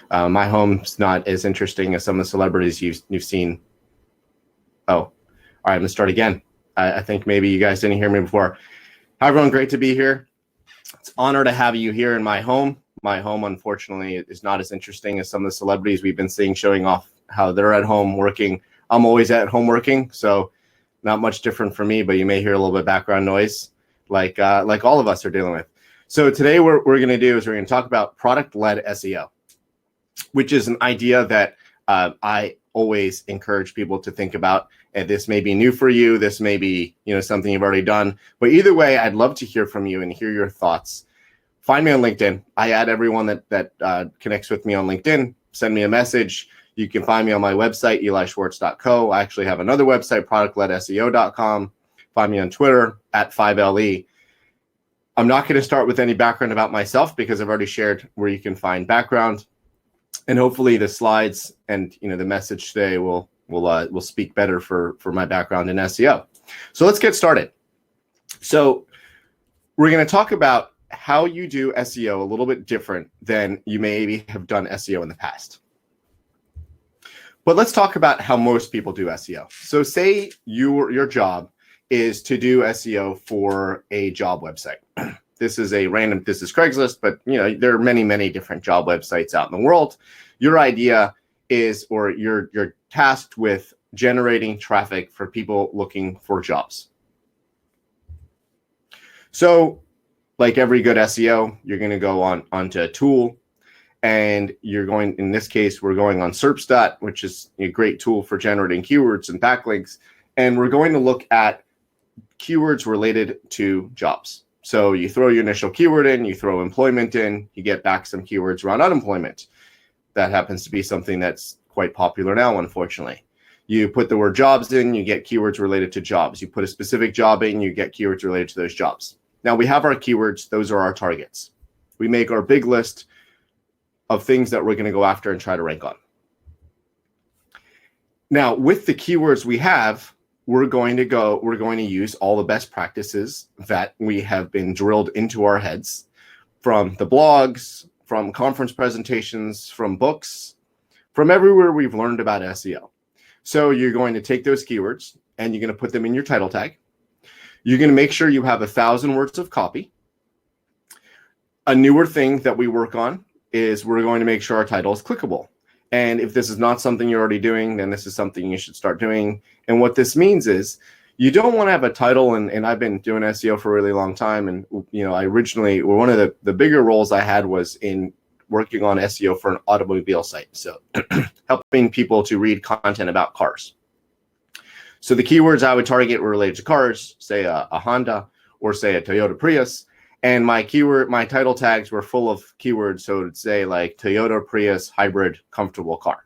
My home's not as interesting as some of the celebrities you've seen. Oh, all right, I'm gonna start again. I think maybe you guys didn't hear me before. Hi, everyone, great to be here. It's an honor to have you here in my home. My home, unfortunately, is not as interesting as some of the celebrities we've been seeing showing off how they're at home working. I'm always at home working, so not much different for me, but you may hear a little bit of background noise like all of us are dealing with. So today what we're going to do is we're going to talk about product-led SEO, which is an idea that I always encourage people to think about. And this may be new for you. This may be something you've already done. But either way, I'd love to hear from you and hear your thoughts. Find me on LinkedIn. I add everyone that connects with me on LinkedIn. Send me a message. You can find me on my website, elischwartz.co. I actually have another website, product-led-SEO.com. Find me on Twitter, @5LE. I'm not going to start with any background about myself because I've already shared where you can find background. And hopefully the slides and the message today will speak better for my background in SEO. So let's get started. So we're going to talk about how you do SEO a little bit different than you maybe have done SEO in the past. But let's talk about how most people do SEO. So say your job is to do SEO for a job website. This is Craigslist, but there are many, many different job websites out in the world. Your idea is, or you're tasked with generating traffic for people looking for jobs. So like every good SEO, you're going to go onto a tool, and in this case, we're going on Serpstat, which is a great tool for generating keywords and backlinks. And we're going to look at keywords related to jobs. So you throw your initial keyword in, you throw employment in, you get back some keywords around unemployment. That happens to be something that's quite popular now, unfortunately. You put the word jobs in, you get keywords related to jobs. You put a specific job in, you get keywords related to those jobs. Now we have our keywords, those are our targets. We make our big list of things that we're going to go after and try to rank on. Now with the keywords we have, we're going to use all the best practices that we have been drilled into our heads from the blogs, from conference presentations, from books, from everywhere we've learned about SEO. So you're going to take those keywords and you're going to put them in your title tag. You're going to make sure you have 1,000 words of copy. A newer thing that we work on is we're going to make sure our title is clickable. And if this is not something you're already doing, then this is something you should start doing. And what this means is you don't want to have a title, and I've been doing SEO for a really long time. And, I originally, one of the bigger roles I had was in working on SEO for an automobile site. So helping people to read content about cars. So the keywords I would target were related to cars, say a Honda or say a Toyota Prius. And my title tags were full of keywords. So it would say like Toyota Prius hybrid comfortable car.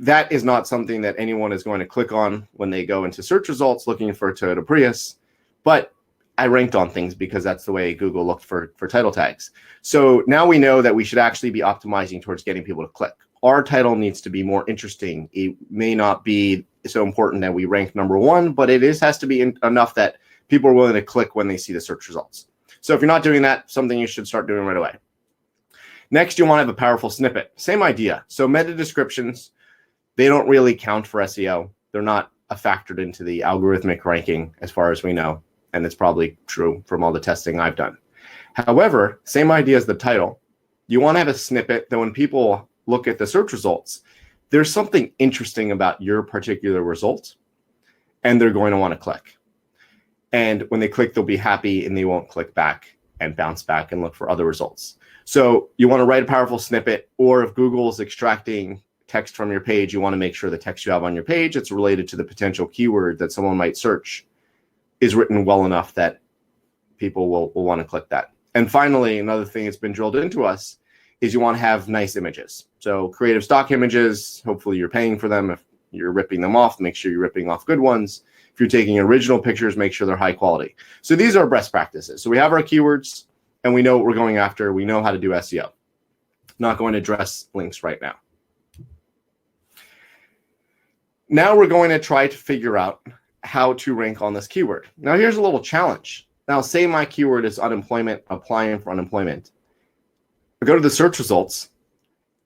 That is not something that anyone is going to click on when they go into search results looking for a Toyota Prius. But I ranked on things because that's the way Google looked for title tags. So now we know that we should actually be optimizing towards getting people to click. Our title needs to be more interesting. It may not be so important that we rank #1, but it has to be enough that people are willing to click when they see the search results. So if you're not doing that, something you should start doing right away. Next, you want to have a powerful snippet. Same idea. So meta descriptions, they don't really count for SEO. They're not factored into the algorithmic ranking as far as we know. And it's probably true from all the testing I've done. However, same idea as the title. You want to have a snippet that when people look at the search results, there's something interesting about your particular result, and they're going to want to click. And when they click, they'll be happy and they won't click back and bounce back and look for other results. So you want to write a powerful snippet, or if Google is extracting text from your page, you want to make sure the text you have on your page, it's related to the potential keyword that someone might search, is written well enough that people will want to click that. And finally, another thing that's been drilled into us is you want to have nice images. So creative stock images, hopefully you're paying for them. If you're ripping them off, make sure you're ripping off good ones. If you're taking original pictures, make sure they're high quality. So these are best practices. So we have our keywords and we know what we're going after. We know how to do SEO. Not going to address links right now. Now we're going to try to figure out how to rank on this keyword. Now here's a little challenge. Now say my keyword is unemployment, applying for unemployment. I go to the search results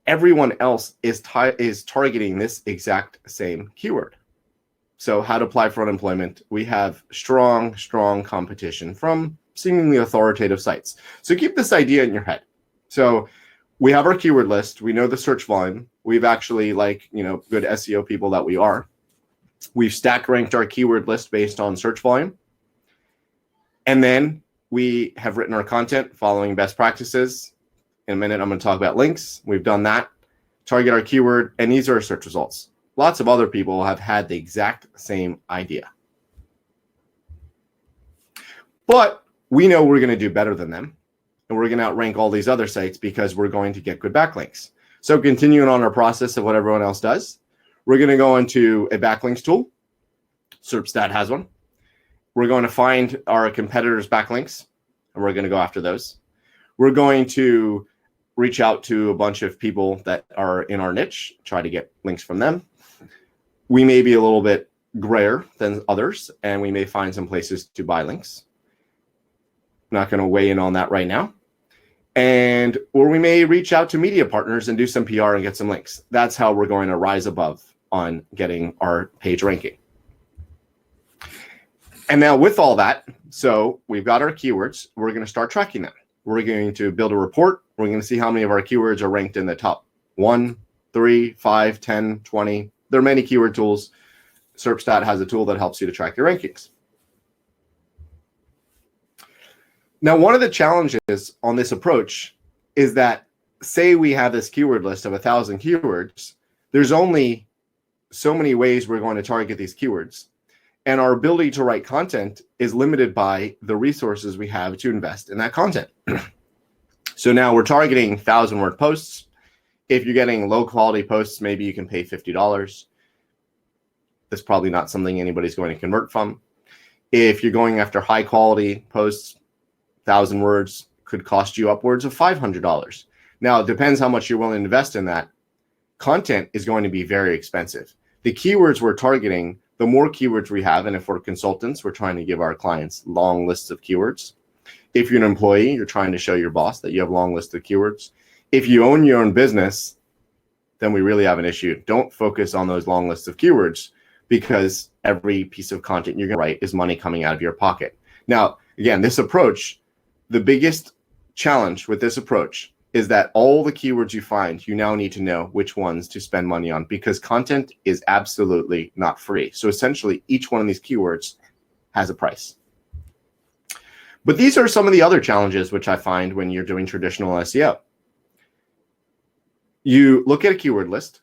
everyone else is targeting this exact same keyword. So how to apply for unemployment, we have strong competition from seemingly authoritative sites. So keep this idea in your head. So we have our keyword list. We know the search volume. We've actually, like, good SEO people that we are, we've stack ranked our keyword list based on search volume. And then we have written our content following best practices. In a minute, I'm going to talk about links. We've done that. Target our keyword, and these are our search results. Lots of other people have had the exact same idea. But we know we're going to do better than them, and we're going to outrank all these other sites because we're going to get good backlinks. So continuing on our process of what everyone else does, we're going to go into a backlinks tool. Serpstat has one. We're going to find our competitors' backlinks, and we're going to go after those. We're going to reach out to a bunch of people that are in our niche, try to get links from them. We may be a little bit grayer than others, and we may find some places to buy links. I'm not going to weigh in on that right now. Or we may reach out to media partners and do some PR and get some links. That's how we're going to rise above on getting our page ranking. And now with all that, so we've got our keywords. We're going to start tracking them. We're going to build a report. We're going to see how many of our keywords are ranked in the top 1, 3, 5, 10, 20. There are many keyword tools. Serpstat has a tool that helps you to track your rankings. Now, one of the challenges on this approach is that, say we have this keyword list of 1,000 keywords, there's only so many ways we're going to target these keywords. And our ability to write content is limited by the resources we have to invest in that content. So now we're targeting 1,000-word posts. If you're getting low-quality posts, maybe you can pay $50. That's probably not something anybody's going to convert from. If you're going after high-quality posts, 1,000 words could cost you upwards of $500. Now, it depends how much you're willing to invest in that. Content is going to be very expensive. The keywords we're targeting, the more keywords we have, and if we're consultants, we're trying to give our clients long lists of keywords. If you're an employee, you're trying to show your boss that you have a long list of keywords. If you own your own business, then we really have an issue. Don't focus on those long lists of keywords, because every piece of content you're going to write is money coming out of your pocket. Now, again, this approach, the biggest challenge with this approach is that all the keywords you find, you now need to know which ones to spend money on, because content is absolutely not free. So essentially, each one of these keywords has a price. But these are some of the other challenges which I find when you're doing traditional SEO. You look at a keyword list,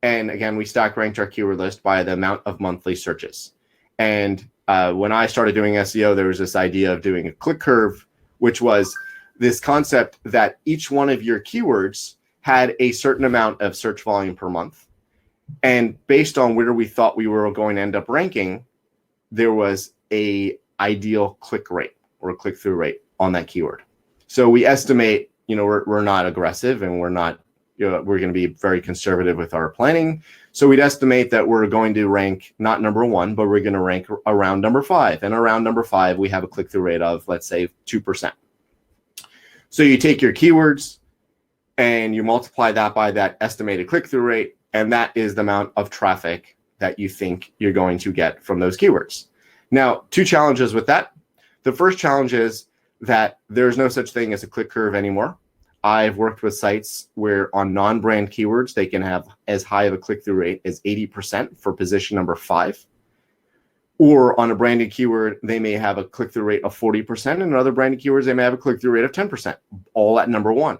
and again, we stack ranked our keyword list by the amount of monthly searches. And when I started doing SEO, there was this idea of doing a click curve, which was this concept that each one of your keywords had a certain amount of search volume per month. And based on where we thought we were going to end up ranking, there was a ideal click rate or click-through rate on that keyword. So we estimate, we're not aggressive, and we're not, we're going to be very conservative with our planning. So we'd estimate that we're going to rank not number 1, but we're going to rank around number 5. And around number 5, we have a click-through rate of, let's say, 2%. So you take your keywords and you multiply that by that estimated click-through rate, and that is the amount of traffic that you think you're going to get from those keywords. Now, 2 challenges with that. The first challenge is that there's no such thing as a click curve anymore. I've worked with sites where on non-brand keywords, they can have as high of a click-through rate as 80% for position number 5. Or on a branded keyword, they may have a click-through rate of 40%, and other branded keywords, they may have a click-through rate of 10%, all at number 1.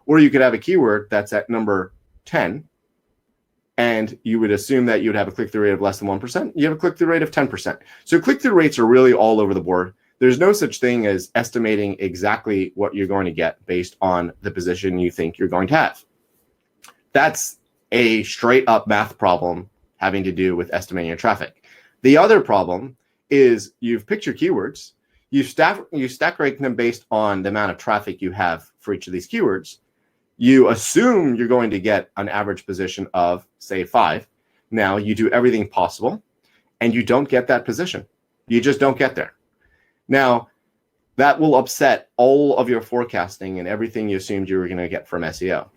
Or you could have a keyword that's at number 10, and you would assume that you'd have a click-through rate of less than 1%. You have a click-through rate of 10%. So click-through rates are really all over the board. There's no such thing as estimating exactly what you're going to get based on the position you think you're going to have. That's a straight up math problem having to do with estimating your traffic. The other problem is you've picked your keywords, you stack rank them based on the amount of traffic you have for each of these keywords. You assume you're going to get an average position of, say, 5. Now you do everything possible and you don't get that position. You just don't get there. Now, that will upset all of your forecasting and everything you assumed you were going to get from SEO.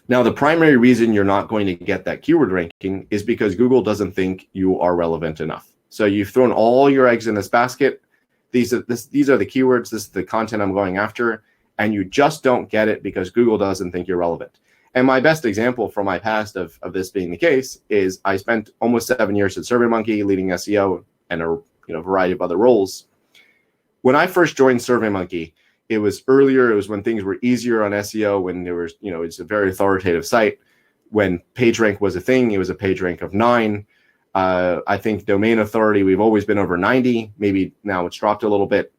Now, the primary reason you're not going to get that keyword ranking is because Google doesn't think you are relevant enough. So you've thrown all your eggs in this basket. These are the keywords. This is the content I'm going after. And you just don't get it because Google doesn't think you're relevant. And my best example from my past of this being the case is I spent almost 7 years at SurveyMonkey leading SEO and a variety of other roles. When I first joined SurveyMonkey, it was earlier. It was when things were easier on SEO, when there was, it's a very authoritative site. When PageRank was a thing, it was a PageRank of 9. I think domain authority, we've always been over 90. Maybe now it's dropped a little bit.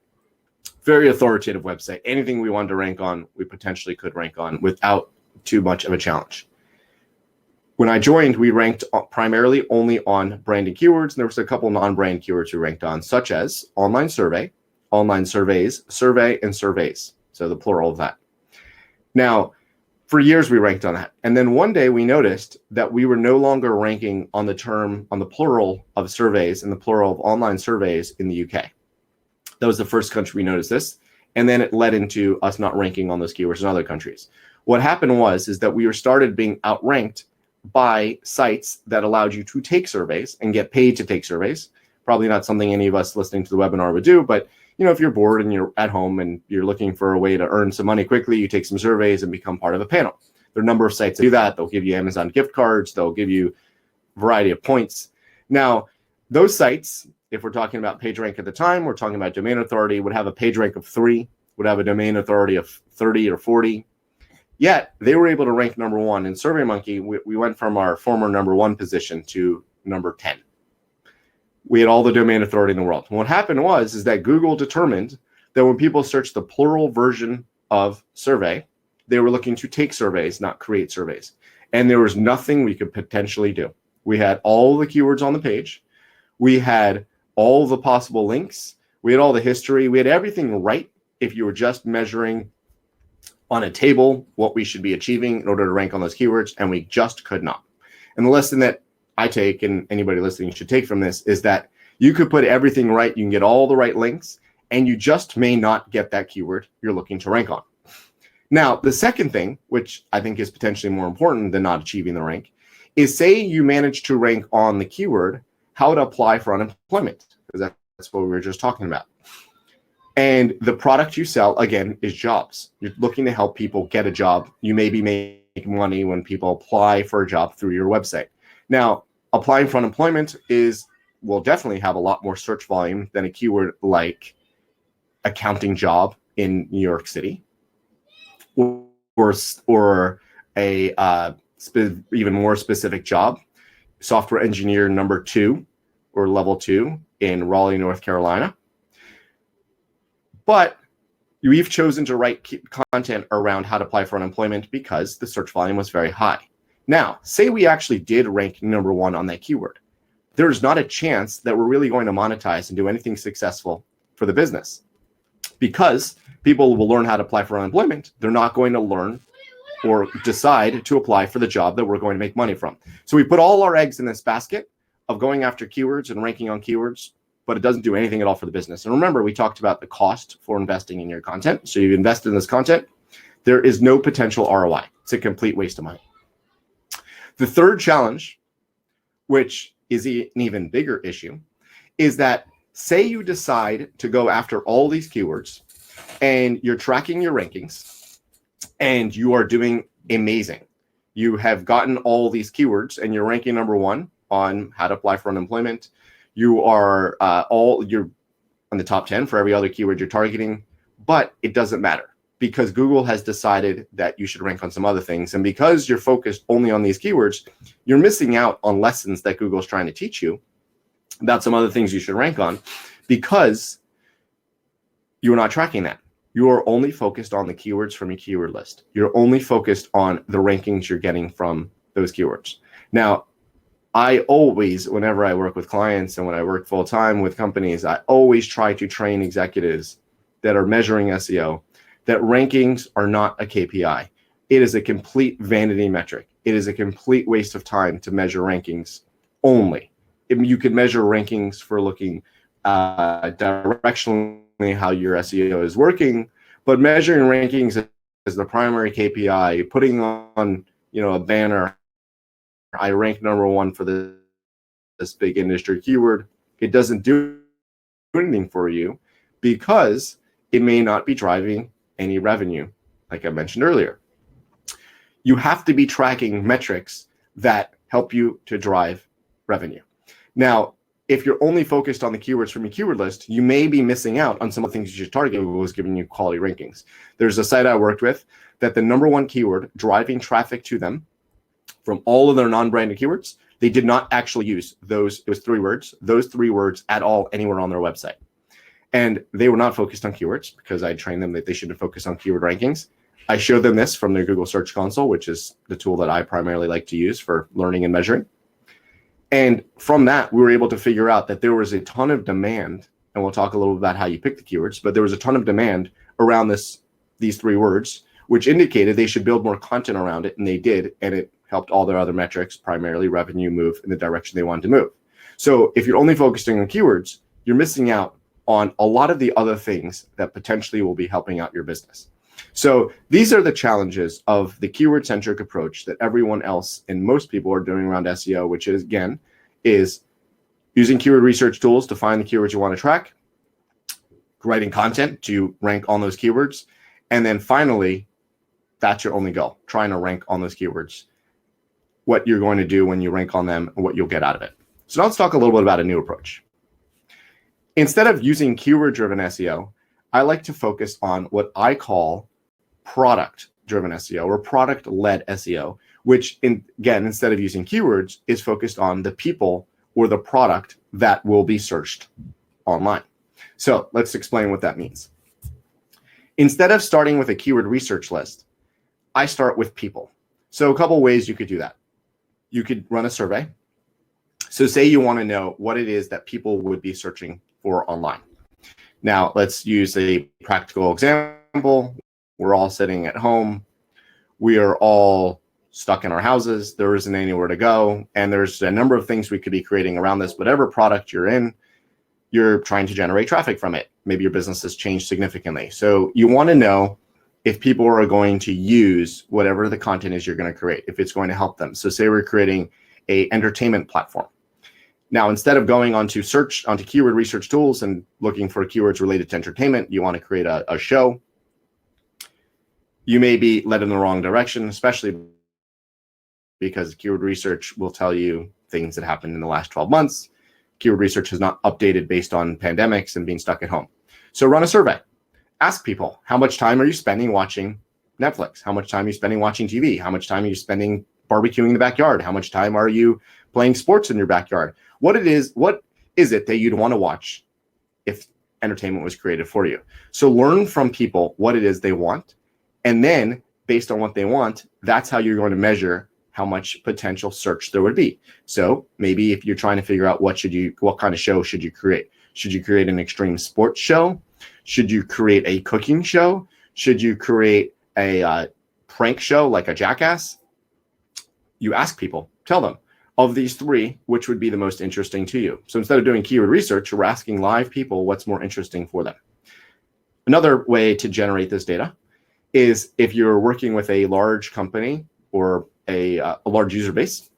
Very authoritative website. Anything we wanted to rank on, we potentially could rank on without too much of a challenge. When I joined, we ranked primarily only on branded keywords, and there was a couple non-brand keywords we ranked on, such as online survey, online surveys, survey, and surveys. So the plural of that. Now, for years we ranked on that. And then one day we noticed that we were no longer ranking on the plural of surveys and the plural of online surveys in the UK. That was the first country we noticed this. And then it led into us not ranking on those keywords in other countries. What happened is that we started being outranked by sites that allowed you to take surveys and get paid to take surveys. Probably not something any of us listening to the webinar would do, but if you're bored and you're at home and you're looking for a way to earn some money quickly, you take some surveys and become part of a panel. There are a number of sites that do that. They'll give you Amazon gift cards. They'll give you a variety of points. Now, those sites, if we're talking about PageRank at the time, we're talking about domain authority, would have a PageRank of 3, would have a domain authority of 30 or 40. Yet they were able to rank number 1. In SurveyMonkey, we went from our former number 1 position to number 10. We had all the domain authority in the world. And what happened is that Google determined that when people searched the plural version of survey, they were looking to take surveys, not create surveys. And there was nothing we could potentially do. We had all the keywords on the page. We had all the possible links. We had all the history. We had everything right if you were just measuring on a table what we should be achieving in order to rank on those keywords, and we just could not. And the lesson that I take, and anybody listening should take from this, is that you could put everything right, you can get all the right links, and you just may not get that keyword you're looking to rank on. Now, the second thing, which I think is potentially more important than not achieving the rank, is say you manage to rank on the keyword, how to apply for unemployment, because that's what we were just talking about. And the product you sell, again, is jobs. You're looking to help people get a job. You maybe make money when people apply for a job through your website. Now, applying for unemployment will definitely have a lot more search volume than a keyword like accounting job in New York City, or a even more specific job, software engineer number 2 or level 2 in Raleigh, North Carolina. But we've chosen to write content around how to apply for unemployment because the search volume was very high. Now, say we actually did rank number 1 on that keyword. There's not a chance that we're really going to monetize and do anything successful for the business, because people will learn how to apply for unemployment. They're not going to learn or decide to apply for the job that we're going to make money from. So we put all our eggs in this basket of going after keywords and ranking on keywords, but it doesn't do anything at all for the business. And remember, we talked about the cost for investing in your content. So you've invested in this content. There is no potential ROI. It's a complete waste of money. The third challenge, which is an even bigger issue, is that say you decide to go after all these keywords and you're tracking your rankings and you are doing amazing. You have gotten all these keywords and you're ranking number 1 on how to apply for unemployment. You are you're on the top 10 for every other keyword you're targeting, but it doesn't matter because Google has decided that you should rank on some other things. And because you're focused only on these keywords, you're missing out on lessons that Google's trying to teach you about some other things you should rank on, because you're not tracking that. You are only focused on the keywords from your keyword list. You're only focused on the rankings you're getting from those keywords. Now, I always, whenever I work with clients and when I work full time with companies, I always try to train executives that are measuring SEO that rankings are not a KPI. It is a complete vanity metric. It is a complete waste of time to measure rankings only. You could measure rankings for looking directionally how your SEO is working, but measuring rankings as the primary KPI, putting on a banner, I rank number one for this big industry keyword. It doesn't do anything for you because it may not be driving any revenue, like I mentioned earlier. You have to be tracking metrics that help you to drive revenue. Now, if you're only focused on the keywords from your keyword list, you may be missing out on some of the things you should target. Google is giving you quality rankings. There's a site I worked with that the number one keyword driving traffic to them from all of their non-branded keywords, they did not actually use those, it was those three words at all anywhere on their website. And they were not focused on keywords because I trained them that they should focus on keyword rankings. I showed them this from their Google Search Console, which is the tool that I primarily like to use for learning and measuring. And from that, we were able to figure out that there was a ton of demand, and we'll talk a little bit about how you pick the keywords, but there was a ton of demand around these three words, which indicated they should build more content around it, and they did, and it helped all their other metrics, primarily revenue, move in the direction they wanted to move. So if you're only focusing on keywords, you're missing out on a lot of the other things that potentially will be helping out your business. So these are the challenges of the keyword-centric approach that everyone else and most people are doing around SEO, which is, again, is using keyword research tools to find the keywords you want to track, writing content to rank on those keywords, and then finally, that's your only goal, trying to rank on those keywords, what you're going to do when you rank on them and what you'll get out of it. So now let's talk a little bit about a new approach. Instead of using keyword-driven SEO, I like to focus on what I call product-driven SEO or product-led SEO, which, again, instead of using keywords, is focused on the people or the product that will be searched online. So let's explain what that means. Instead of starting with a keyword research list, I start with people. So a couple of ways you could do that. You could run a survey. So say you want to know what it is that people would be searching for online. Now, let's use a practical example. We're all sitting at home. We are all stuck in our houses. There isn't anywhere to go. And there's a number of things we could be creating around this. Whatever product you're in, you're trying to generate traffic from it. Maybe your business has changed significantly. So you want to know if people are going to use whatever the content is you're going to create, if it's going to help them. So say we're creating an entertainment platform. Now, instead of going onto keyword research tools and looking for keywords related to entertainment, you want to create a show. You may be led in the wrong direction, especially because keyword research will tell you things that happened in the last 12 months. Keyword research is not updated based on pandemics and being stuck at home. So run a survey. Ask people, how much time are you spending watching Netflix? How much time are you spending watching TV? How much time are you spending barbecuing in the backyard? How much time are you playing sports in your backyard? What is it that you'd want to watch if entertainment was created for you? So learn from people what it is they want. And then based on what they want, that's how you're going to measure how much potential search there would be. So maybe if you're trying to figure out what kind of show should you create? Should you create an extreme sports show? Should you create a cooking show? Should you create a prank show like a Jackass? You ask people, tell them, of these three, which would be the most interesting to you? So instead of doing keyword research, you're asking live people what's more interesting for them. Another way to generate this data is if you're working with a large company or a large user base,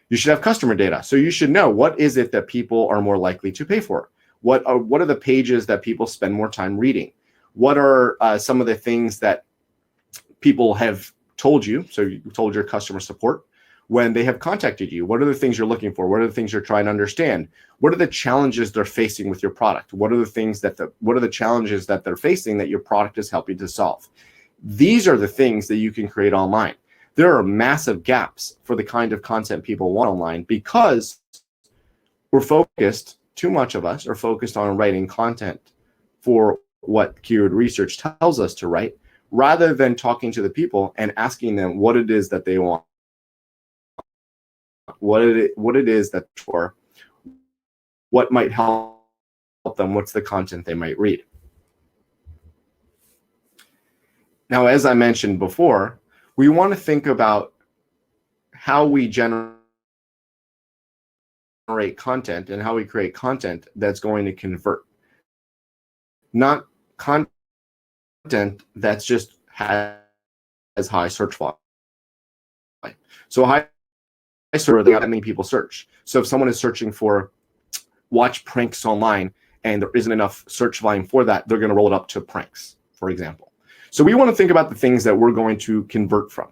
you should have customer data. So you should know what is it that people are more likely to pay for? What are the pages that people spend more time reading? What are some of the things that people have told you? So you told your customer support when they have contacted you. What are the things you're looking for? What are the things you're trying to understand? What are the challenges they're facing with your product? What are the challenges that they're facing that your product is helping to solve? These are the things that you can create online. There are massive gaps for the kind of content people want online because too much of us are focused on writing content for what keyword research tells us to write, rather than talking to the people and asking them what it is that they want, what it is that for, what might help them, what's the content they might read. Now, as I mentioned before, we want to think about how we generate content and how we create content that's going to convert, not content that's just has high search volume. So high server, they have that many people search. So if someone is searching for watch pranks online and there isn't enough search volume for that, they're going to roll it up to pranks, for example. So we want to think about the things that we're going to convert from.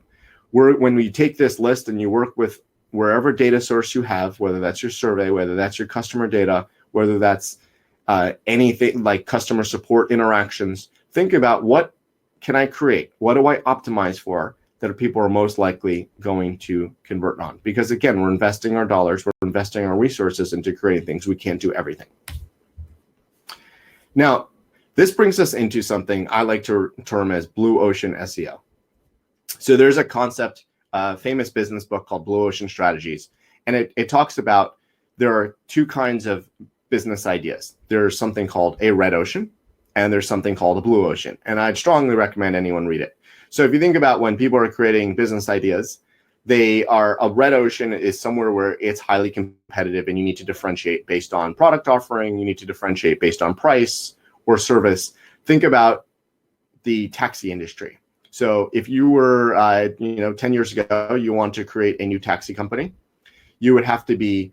When we take this list and you work with wherever data source you have, whether that's your survey, whether that's your customer data, whether that's anything like customer support interactions, think about what can I create? What do I optimize for that people are most likely going to convert on? Because again, we're investing our dollars, we're investing our resources into creating things. We can't do everything. Now, this brings us into something I like to term as blue ocean SEO. So there's a concept, famous business book called Blue Ocean Strategies. And it talks about there are two kinds of business ideas. There's something called a red ocean and there's something called a blue ocean. And I'd strongly recommend anyone read it. So if you think about when people are creating business ideas, a red ocean is somewhere where it's highly competitive and you need to differentiate based on product offering. You need to differentiate based on price or service. Think about the taxi industry. So if you were, 10 years ago, you want to create a new taxi company, you would have to be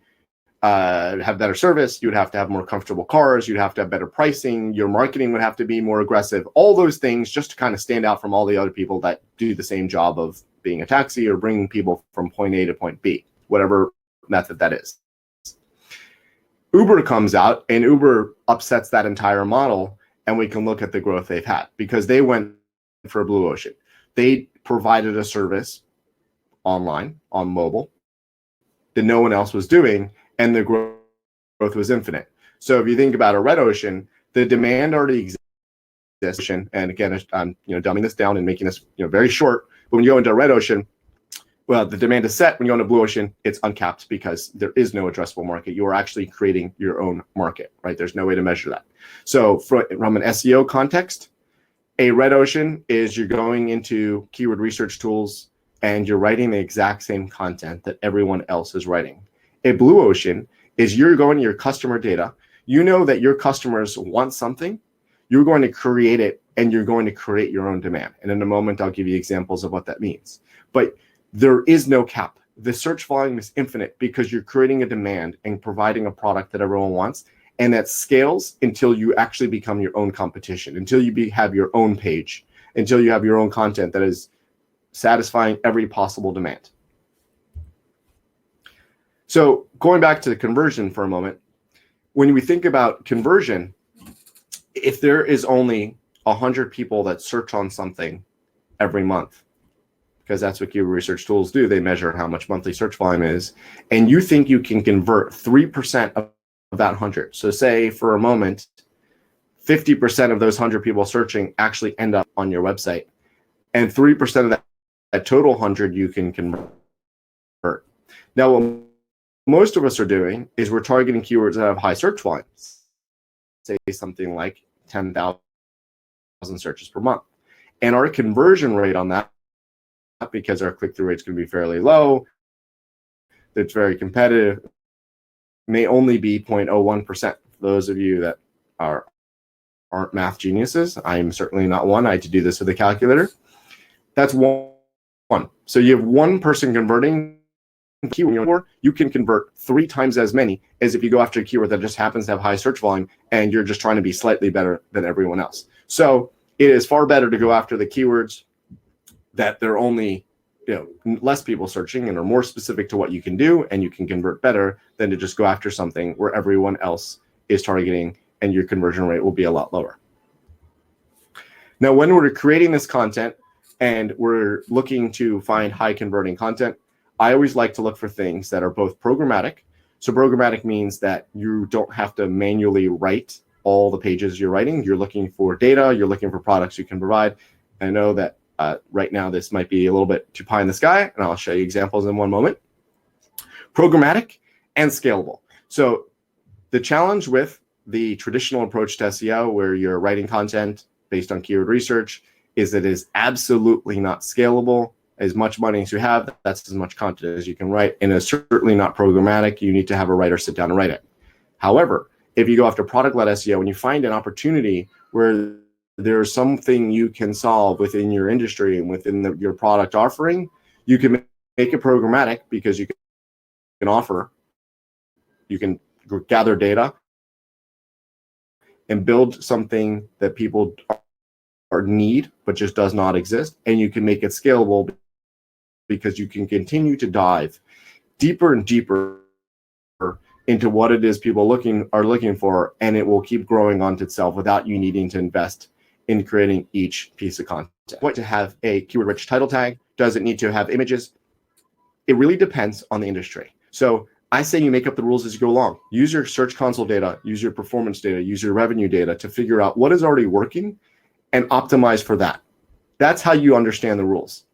have better service. You would have to have more comfortable cars. You'd have to have better pricing. Your marketing would have to be more aggressive. All those things just to kind of stand out from all the other people that do the same job of being a taxi or bringing people from point A to point B, whatever method that is. Uber comes out and Uber upsets that entire model, and we can look at the growth they've had because they went for a blue ocean. They provided a service online, on mobile, that no one else was doing, and the growth was infinite. So if you think about a red ocean, the demand already exists. And again, I'm dumbing this down and making this very short. But when you go into a red ocean, well, the demand is set. When you go into blue ocean, it's uncapped because there is no addressable market. You are actually creating your own market, right? There's no way to measure that. So from an SEO context, a red ocean is you're going into keyword research tools and you're writing the exact same content that everyone else is writing. A blue ocean is you're going to your customer data. You know that your customers want something. You're going to create it and you're going to create your own demand. And in a moment, I'll give you examples of what that means. But there is no cap. The search volume is infinite because you're creating a demand and providing a product that everyone wants. And that scales until you actually become your own competition, until you have your own page, until you have your own content that is satisfying every possible demand. So going back to the conversion for a moment, when we think about conversion, if there is only 100 people that search on something every month, because that's what keyword research tools do, they measure how much monthly search volume is, and you think you can convert 3% of that 100. So say for a moment, 50% of those 100 people searching actually end up on your website, and 3% of that total 100 you can convert. Now, what most of us are doing is we're targeting keywords that have high search volumes, say something like 10,000 searches per month. And our conversion rate on that, because our click-through rate is going to be fairly low, it's very competitive, may only be 0.01%. For those of you that aren't math geniuses, I'm certainly not one. I had to do this with a calculator. That's one. So you have one person converting keyword, you can convert 3 times as many as if you go after a keyword that just happens to have high search volume and you're just trying to be slightly better than everyone else. So it is far better to go after the keywords that there are only less people searching and are more specific to what you can do and you can convert better than to just go after something where everyone else is targeting and your conversion rate will be a lot lower. Now, when we're creating this content and we're looking to find high converting content, I always like to look for things that are both programmatic. So programmatic means that you don't have to manually write all the pages you're writing. You're looking for data, you're looking for products you can provide. I know that right now this might be a little bit too pie in the sky, and I'll show you examples in one moment. Programmatic and scalable. So the challenge with the traditional approach to SEO, where you're writing content based on keyword research, is that it is absolutely not scalable. As much money as you have, that's as much content as you can write, and it's certainly not programmatic. You need to have a writer sit down and write it. However, if you go after product-led SEO and you find an opportunity where there's something you can solve within your industry and within your product offering, you can make it programmatic because you can gather data and build something that people need but just does not exist, and you can make it scalable because you can continue to dive deeper and deeper into what it is people are looking for, and it will keep growing onto itself without you needing to invest in creating each piece of content. What to have a keyword-rich title tag? Does it need to have images? It really depends on the industry. So I say you make up the rules as you go along. Use your Search Console data, use your performance data, use your revenue data to figure out what is already working and optimize for that. That's how you understand the rules.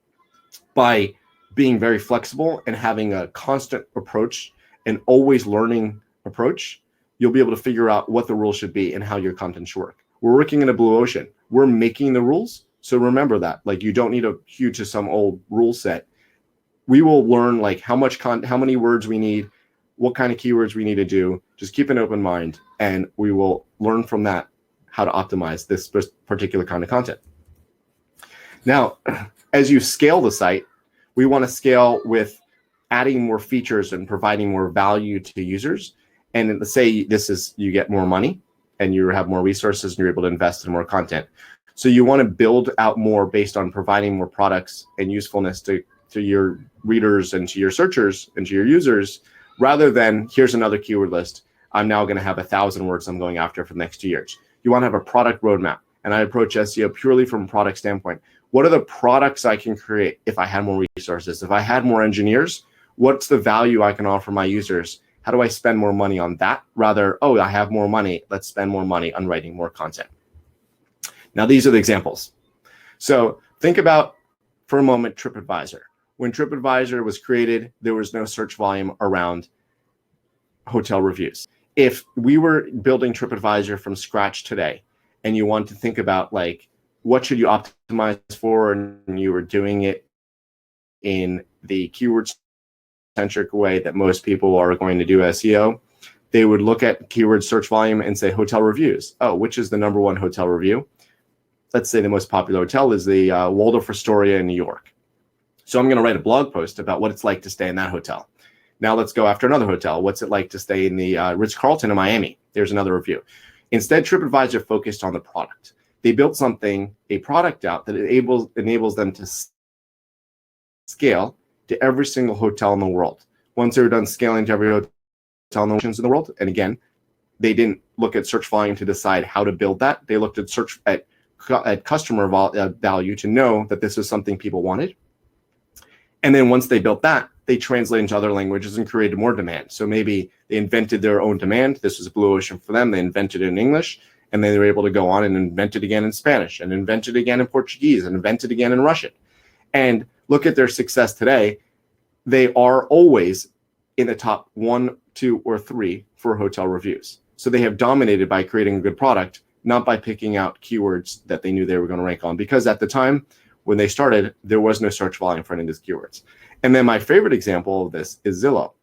By being very flexible and having a constant approach, an always learning approach, you'll be able to figure out what the rules should be and how your content should work. We're working in a blue ocean. We're making the rules. So remember that. Like, you don't need to hew to some old rule set. We will learn like how many words we need, what kind of keywords we need to do. Just keep an open mind, and we will learn from that how to optimize this particular kind of content. Now, as you scale the site, we want to scale with adding more features and providing more value to users. And let's say you get more money and you have more resources and you're able to invest in more content. So you want to build out more based on providing more products and usefulness to your readers and to your searchers and to your users, rather than here's another keyword list. I'm now going to have 1,000 words I'm going after for the next 2 years. You want to have a product roadmap. And I approach SEO purely from a product standpoint. What are the products I can create if I had more resources? If I had more engineers, what's the value I can offer my users? How do I spend more money on that? Rather, oh, I have more money. Let's spend more money on writing more content. Now, these are the examples. So think about, for a moment, TripAdvisor. When TripAdvisor was created, there was no search volume around hotel reviews. If we were building TripAdvisor from scratch today, and you want to think about like, what should you optimize for, and you were doing it in the keyword-centric way that most people are going to do SEO, they would look at keyword search volume and say hotel reviews. Oh, which is the #1 hotel review? Let's say the most popular hotel is the Waldorf Astoria in New York. So I'm going to write a blog post about what it's like to stay in that hotel. Now let's go after another hotel. What's it like to stay in the Ritz-Carlton in Miami? There's another review. Instead, TripAdvisor focused on the product. They built a product out that enables them to scale to every single hotel in the world. Once they were done scaling to every hotel in the world, and again, they didn't look at search volume to decide how to build that. They looked at customer value to know that this was something people wanted. And then once they built that, they translated into other languages and created more demand. So maybe they invented their own demand. This was a blue ocean for them. They invented it in English, and then they were able to go on and invent it again in Spanish, and invent it again in Portuguese, and invent it again in Russian. And look at their success today. They are always in the top 1, 2, or 3 for hotel reviews. So they have dominated by creating a good product, not by picking out keywords that they knew they were going to rank on. Because at the time when they started, there was no search volume for any of these keywords. And then my favorite example of this is Zillow.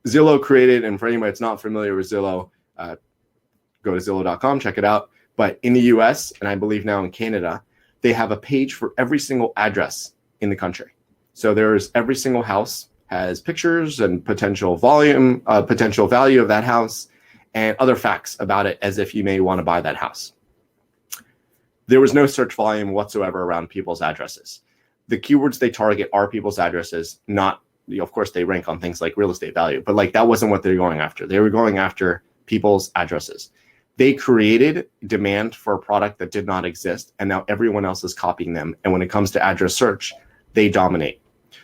Zillow created, and for anybody that's not familiar with Zillow, go to Zillow.com, check it out. But in the US, and I believe now in Canada, they have a page for every single address in the country. So there's every single house has pictures and potential value of that house and other facts about it, as if you may want to buy that house. There was no search volume whatsoever around people's addresses. The keywords they target are people's addresses, not, of course, they rank on things like real estate value, but like that wasn't what they were going after. They were going after people's addresses. They created demand for a product that did not exist, and now everyone else is copying them. And when it comes to address search, they dominate.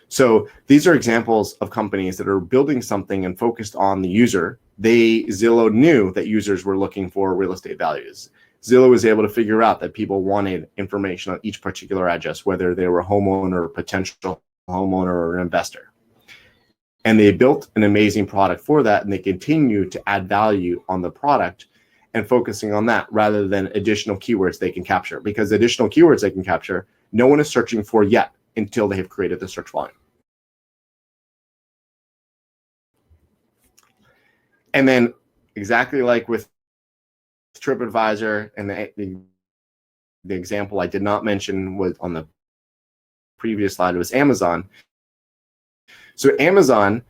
So these are examples of companies that are building something and focused on the user. Zillow knew that users were looking for real estate values. Zillow was able to figure out that people wanted information on each particular address, whether they were a homeowner, or potential homeowner, or an investor. And they built an amazing product for that, and they continue to add value on the product and focusing on that rather than additional keywords they can capture. Because additional keywords they can capture, no one is searching for yet until they have created the search volume. And then exactly like with TripAdvisor, and the example I did not mention was on the previous slide, was Amazon. So Amazon,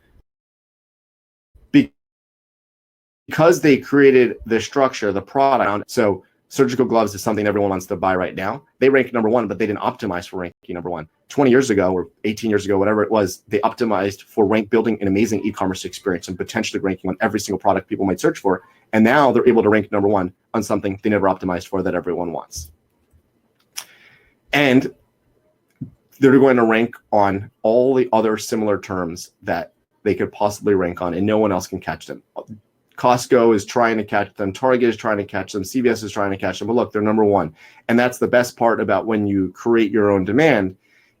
because they created the structure, the product. So surgical gloves is something everyone wants to buy right now. They rank number one, but they didn't optimize for ranking number one. 20 years ago or 18 years ago, whatever it was, they optimized for building an amazing e-commerce experience and potentially ranking on every single product people might search for. And now they're able to rank number one on something they never optimized for that everyone wants. And they're going to rank on all the other similar terms that they could possibly rank on, and no one else can catch them. Costco is trying to catch them. Target is trying to catch them. CVS is trying to catch them. But look, they're number one. And that's the best part about when you create your own demand,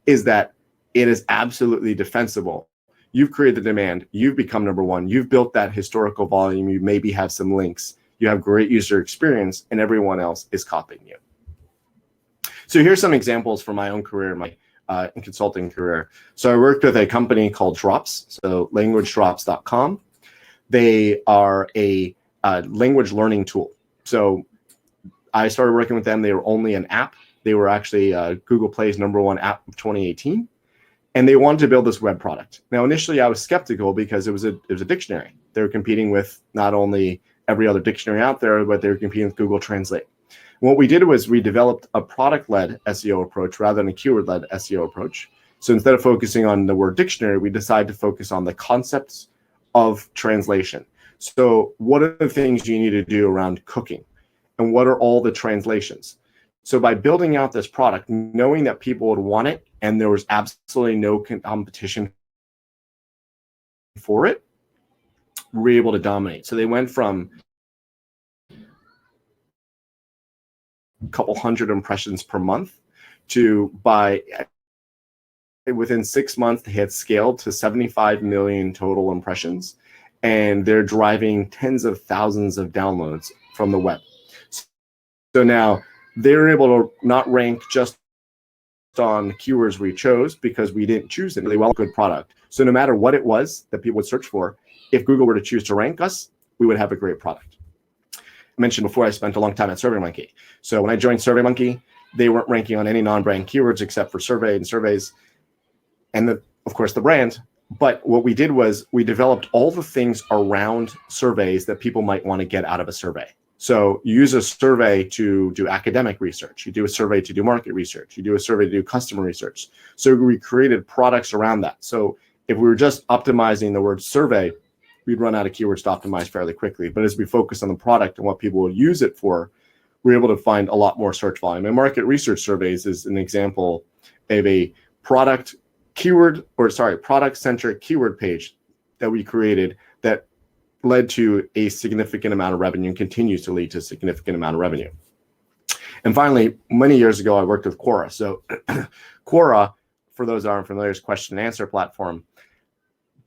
is that it is absolutely defensible. You've created the demand. You've become number one. You've built that historical volume. You maybe have some links. You have great user experience, and everyone else is copying you. So here's some examples from my own career, my consulting career. So I worked with a company called Drops, so languagedrops.com. They are a language learning tool. So I started working with them. They were only an app. They were actually Google Play's #1 app of 2018. And they wanted to build this web product. Now, initially, I was skeptical because it was a dictionary. They were competing with not only every other dictionary out there, but they were competing with Google Translate. What we did was we developed a product-led SEO approach rather than a keyword-led SEO approach. So instead of focusing on the word dictionary, we decided to focus on the concepts of translation. So what are the things you need to do around cooking? And what are all the translations? So by building out this product, knowing that people would want it, and there was absolutely no competition for it, we were able to dominate. So they went from a couple hundred impressions per month to within 6 months, they had scaled to 75 million total impressions, and they're driving tens of thousands of downloads from the web. So now they're able to not rank just on keywords we chose because we didn't choose it really well. Good product. So no matter what it was that people would search for, if Google were to choose to rank us, we would have a great product. I mentioned before, I spent a long time at SurveyMonkey. So when I joined SurveyMonkey, they weren't ranking on any non-brand keywords except for survey and surveys, and of course the brand. But what we did was we developed all the things around surveys that people might want to get out of a survey. So you use a survey to do academic research. You do a survey to do market research. You do a survey to do customer research. So we created products around that. So if we were just optimizing the word survey, we'd run out of keywords to optimize fairly quickly. But as we focus on the product and what people will use it for, we're able to find a lot more search volume. And market research surveys is an example of a product-centric keyword page that we created that led to a significant amount of revenue and continues to lead to a significant amount of revenue. And finally, many years ago, I worked with Quora. So Quora, for those that aren't familiar, is a question and answer platform.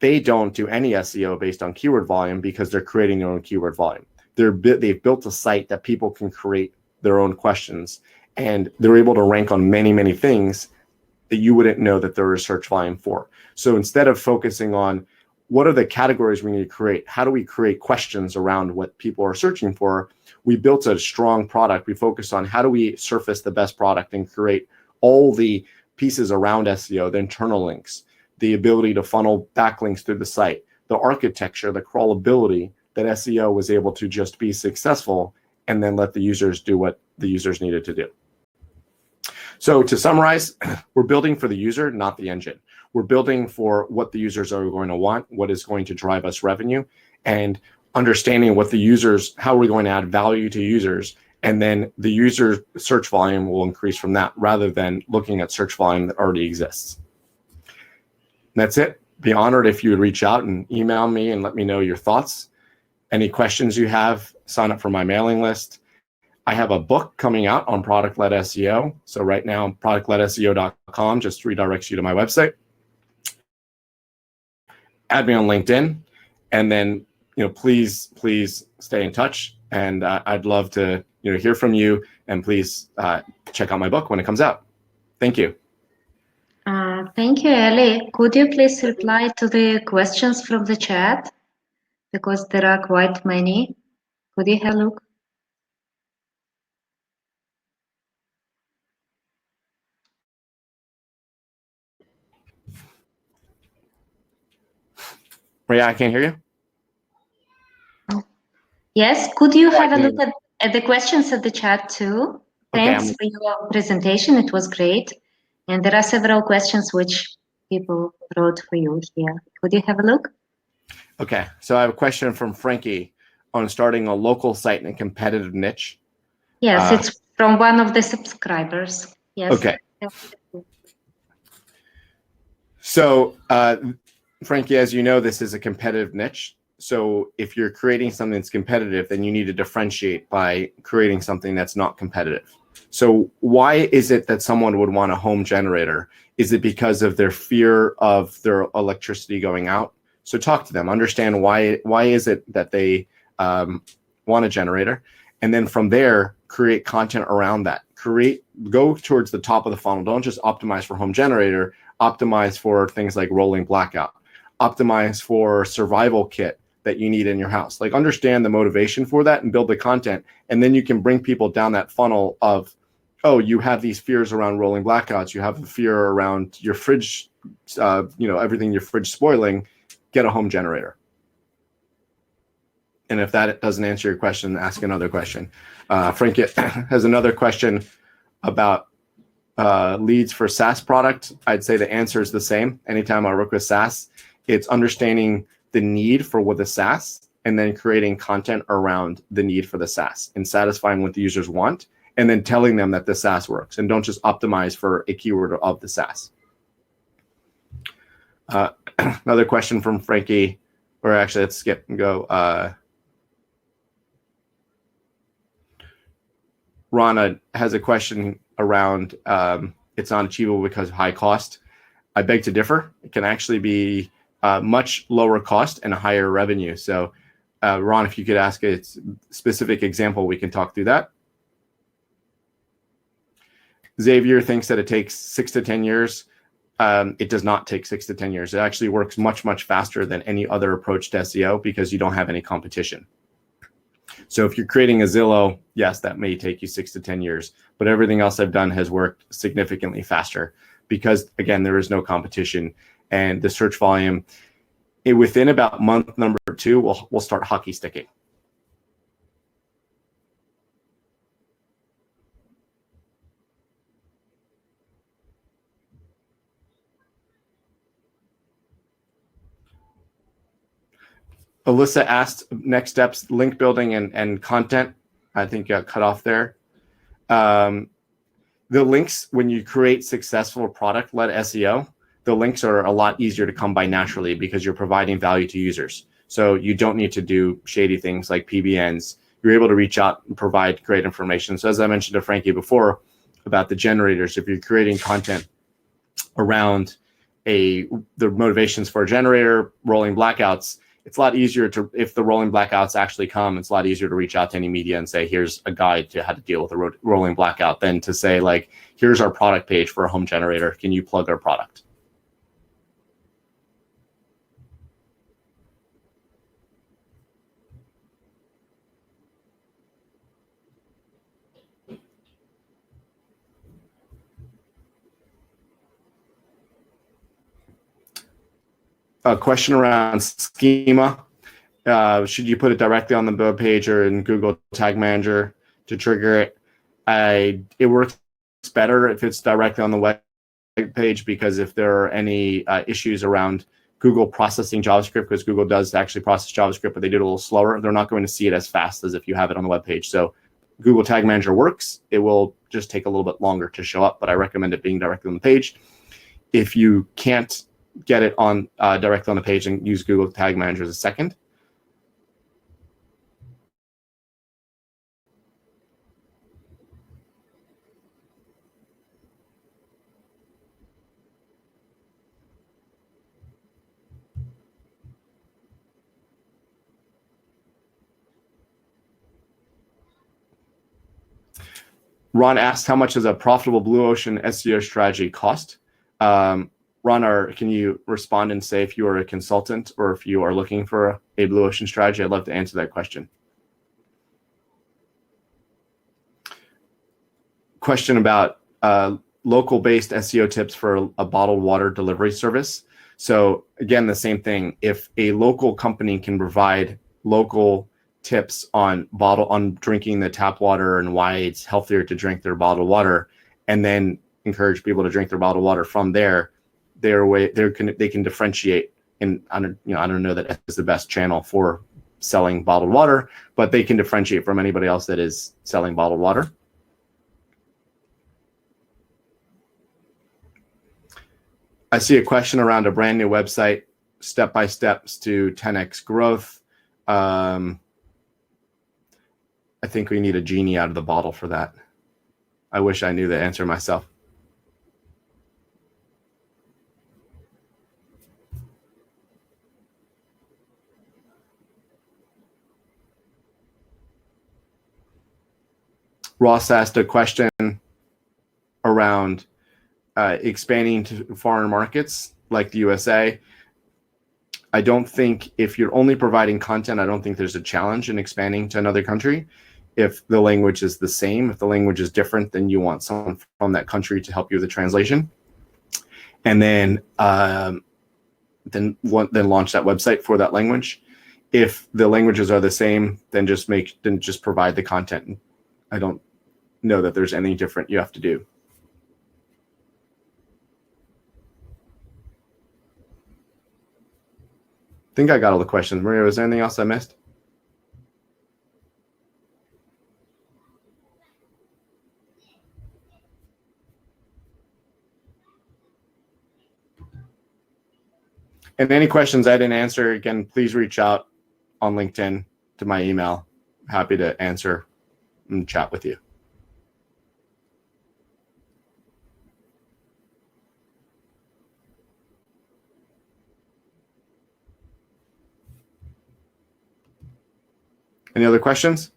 They don't do any SEO based on keyword volume because they're creating their own keyword volume. They've built a site that people can create their own questions, and they're able to rank on many, many things that you wouldn't know that there is search volume for. So instead of focusing on what are the categories we need to create, how do we create questions around what people are searching for, we built a strong product. We focus on how do we surface the best product and create all the pieces around SEO, the internal links, the ability to funnel backlinks through the site, the architecture, the crawlability, that SEO was able to just be successful and then let the users do what the users needed to do. So to summarize, we're building for the user, not the engine. We're building for what the users are going to want, what is going to drive us revenue, and understanding what the users, how we're going to add value to users, and then the user search volume will increase from that rather than looking at search volume that already exists. And that's it. Be honored if you would reach out and email me and let me know your thoughts. Any questions you have, sign up for my mailing list. I have a book coming out on product-led SEO. So right now, productledseo.com just redirects you to my website. Add me on LinkedIn, and then please stay in touch. And I'd love to hear from you. And please check out my book when it comes out. Thank you. Thank you, Eli. Could you please reply to the questions from the chat? Because there are quite many. Could you have a look? Maria, I can't hear you. Yes, could you have a can look at the questions at the chat too? Okay, Thanks for your presentation, it was great. And there are several questions which people wrote for you here. Could you have a look? Okay, so I have a question from Frankie on starting a local site in a competitive niche. Yes, it's from one of the subscribers. Yes. Okay. So, Frankie, as you know, this is a competitive niche. So if you're creating something that's competitive, then you need to differentiate by creating something that's not competitive. So why is it that someone would want a home generator? Is it because of their fear of their electricity going out? So talk to them, understand why is it that they want a generator? And then from there, create content around that. Go towards the top of the funnel. Don't just optimize for home generator, optimize for things like rolling blackout, optimize for survival kit that you need in your house. Like understand the motivation for that and build the content. And then you can bring people down that funnel of, oh, you have these fears around rolling blackouts. You have a fear around your fridge, everything in your fridge spoiling, get a home generator. And if that doesn't answer your question, ask another question. Frank has another question about leads for SaaS product. I'd say the answer is the same. Anytime I work with SaaS, it's understanding the need for what the SaaS and then creating content around the need for the SaaS and satisfying what the users want and then telling them that the SaaS works and don't just optimize for a keyword of the SaaS. Another question from Frankie, or actually let's skip and go. Rana has a question around it's not achievable because of high cost. I beg to differ. It can actually be much lower cost and a higher revenue. So Ron, if you could ask a specific example, we can talk through that. Xavier thinks that it takes 6 to 10 years. It does not take 6 to 10 years. It actually works much, much faster than any other approach to SEO because you don't have any competition. So if you're creating a Zillow, yes, that may take you 6 to 10 years, but everything else I've done has worked significantly faster because, again, there is no competition and the search volume within about month number 2 will start hockey sticking. Alyssa asked next steps, link building and content. I think got cut off there. The links, when you create successful product-led SEO, the links are a lot easier to come by naturally because you're providing value to users. So you don't need to do shady things like PBNs. You're able to reach out and provide great information. So as I mentioned to Frankie before about the generators, if you're creating content around the motivations for a generator, rolling blackouts, it's a lot easier to, if the rolling blackouts actually come, it's a lot easier to reach out to any media and say, here's a guide to how to deal with a rolling blackout than to say, like, here's our product page for a home generator. Can you plug our product? A question around schema. Should you put it directly on the web page or in Google Tag Manager to trigger it? It works better if it's directly on the web page because if there are any issues around Google processing JavaScript, because Google does actually process JavaScript, but they do it a little slower, they're not going to see it as fast as if you have it on the web page. So Google Tag Manager works. It will just take a little bit longer to show up, but I recommend it being directly on the page. If you can't get it on directly on the page, and use Google Tag Manager as a second. Ron asked, how much does a profitable Blue Ocean SEO strategy cost? Ron, can you respond and say if you are a consultant or if you are looking for a Blue Ocean strategy? I'd love to answer that question. Question about local-based SEO tips for a bottled water delivery service. So again, the same thing. If a local company can provide local tips on drinking the tap water and why it's healthier to drink their bottled water, and then encourage people to drink their bottled water from there, they can differentiate. And I don't know that is the best channel for selling bottled water, but they can differentiate from anybody else that is selling bottled water. I see a question around a brand new website, step-by-steps to 10x growth. I think we need a genie out of the bottle for that. I wish I knew the answer myself. Ross asked a question around expanding to foreign markets like the USA. I don't think if you're only providing content, I don't think there's a challenge in expanding to another country. If the language is the same, if the language is different, then you want someone from that country to help you with the translation. And then launch that website for that language. If the languages are the same, then just provide the content. I don't know that there's anything different you have to do. I think I got all the questions. Maria, was there anything else I missed? And any questions I didn't answer, again, please reach out on LinkedIn to my email. Happy to answer and chat with you. Any other questions?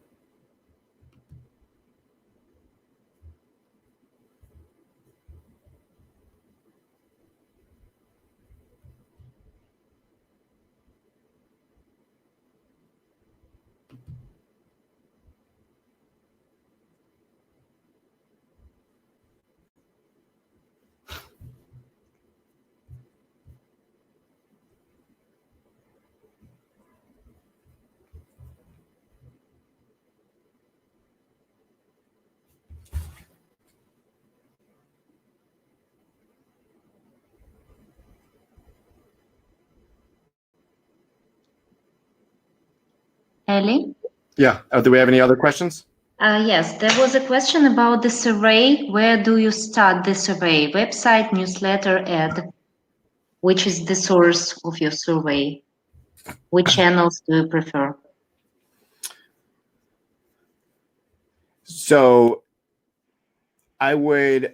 Eli? Yeah. Do we have any other questions? Yes, there was a question about the survey. Where do you start the survey? Website, newsletter, ad? Which is the source of your survey? Which channels do you prefer? So I would,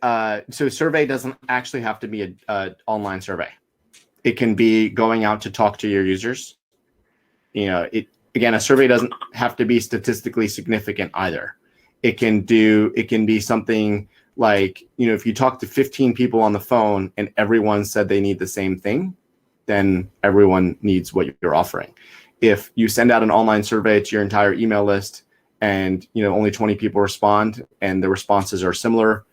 so survey doesn't actually have to be an online survey. It can be going out to talk to your users. Again, a survey doesn't have to be statistically significant either. It can be something like, if you talk to 15 people on the phone and everyone said they need the same thing, then everyone needs what you're offering. If you send out an online survey to your entire email list and only 20 people respond and the responses are similar,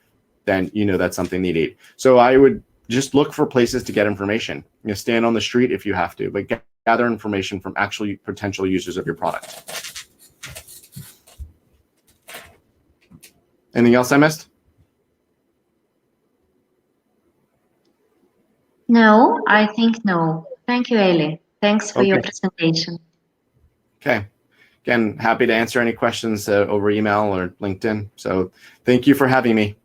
then that's something they need. So I would just look for places to get information. Stand on the street if you have to, but gather information from actual potential users of your product. Anything else I missed? No, I think no. Thank you, Eli. Thanks for your presentation. Okay. Again, happy to answer any questions over email or LinkedIn. So thank you for having me.